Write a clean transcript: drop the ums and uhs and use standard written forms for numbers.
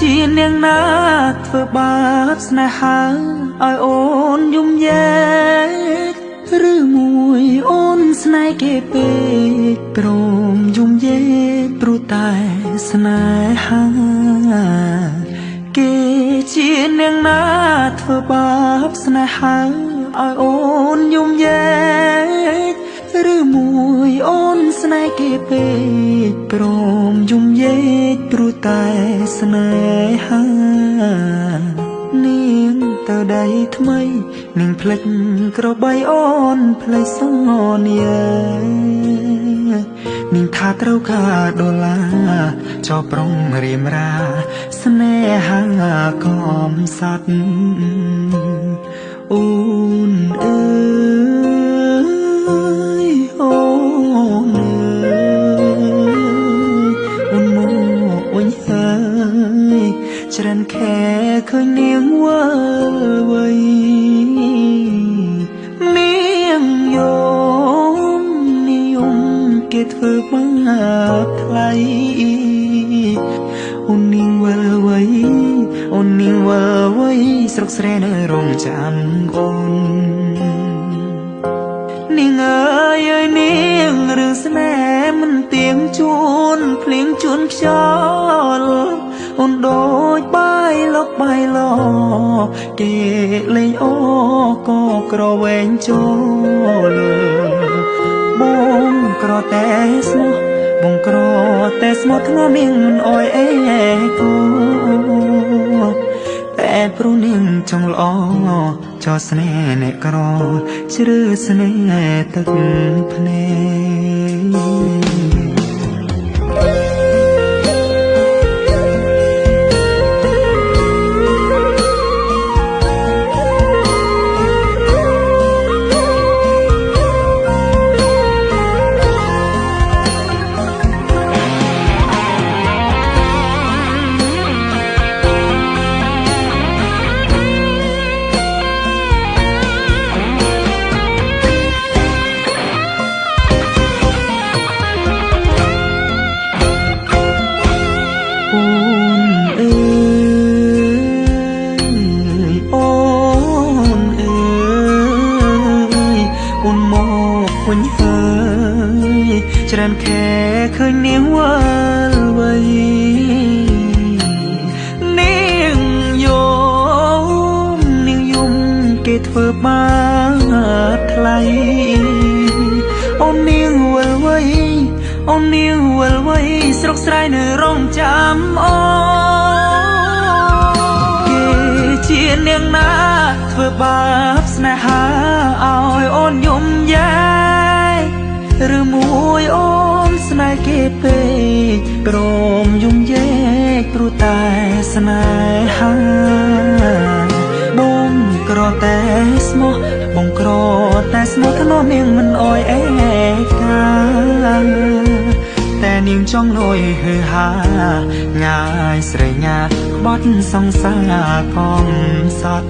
ជានាងណាធ្វើបាបស្នេហាឲ្យអូនយំយែកឬមួយអូនស្នេហ៍គេពេកព្រមយំយែកព្រោះតែស្នេហាគេជានាងណាធ្វើបាបស្នេហាឲ្យអូនយំយែកឬមួយអូនស្នេហ៍គេពេកព្រមយំយែកព្រោះតែស្នេហានាងទៅដៃថ្មីនាងផ្លិចក្របីអូនផ្លេចសនានាងថាត្រូវការដុល្លារចោប្រុងរៀមរាស្នេហាកំសត់អូនអើយអូនអើយអូនមកវិញហើយច្រានខែឃើញនាងវើវៃនាងយំនិយមគេធ្វើបាបថ្លៃអូននាងវើវៃអូននាងវើវៃស្រុកស្រែនៅរងចាំអូននាងអើយអើយនាងរឿងស្នេហ៍មិនទៀងជួនភ្លៀងជួនខ្យល់អូនដូចបាយលកបាយឡគេលេងអូក៏ក្រវែងចូលបងក្រតែស្មោះបងក្រតែស្មោះធ្ងន់នាងមិនអោយអេគូតែព្រោះនាងចង់ល្អចោស្នេហ៍អ្នកក្រជ្រឺស្នេហ៍ទឹកភ្នែកវិញហើយច្រានខែឃើញនាងវើវៃនាងយំនាងយំគេធ្វើបាបថ្លៃអូននាងវើវៃអូននាងវើវៃស្រុកស្រែនៅរងចាំអូគេជានាងណាធ្វើបាបស្នេហាឲ្យអូនយំយែឬមួយអូនស្នេហ៍គេពេកព្រមយំយែកព្រោះតែស្នេហាបងក្រតែស្មោះបងក្រតែស្មោះធ្នមនាងមិនអោយអេកាតែនាងចង់លួយហឺហាងាយស្រែកញាក្បត់សង្សារកំសត់